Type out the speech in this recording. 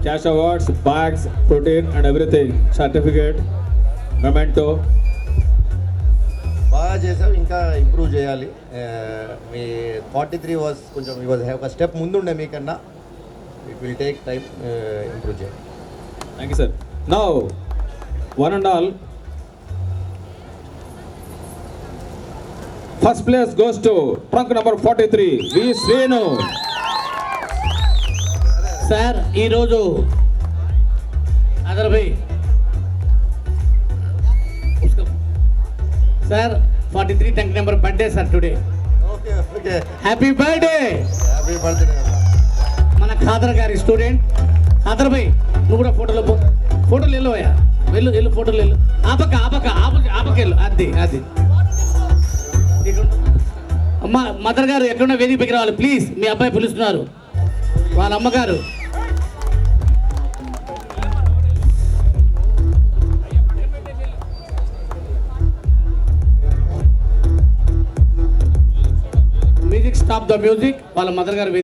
cash awards, bags, protein and everything, certificate, memento. బాగా చేసావు, ఇంకా ఇంప్రూవ్ చేయాలి. మీ 43 వాజ్ కొంచెం ఒక స్టెప్ ముందుండే మీకన్నా. It will take time, improve చేయాలి. Thank you, sir. Now, one and all, first place goes to trunk number 43, V. Srenu. Sir ఈరోజు అదర్ భాయ్ సార్ 43 టంక్ number birthday sir today. Okay okay, happy birthday. Happy birthday. మన ఖాదర్ గారి student Khader భాయ్, నువ్వు కూడా ఫోటోలు వెళ్ళవయ్యా, వెళ్ళు ఫోటోలు వెళ్ళు. ఆపక వెళ్ళు. అది అమ్మ మదర్ గారు ఎక్కడున్నా వేదిక పైకి రావాలి ప్లీజ్. మీ అబ్బాయి పిలుస్తున్నారు, వాళ్ళ అమ్మగారు. Music, stop the music. వాళ్ళ మదర్ గారు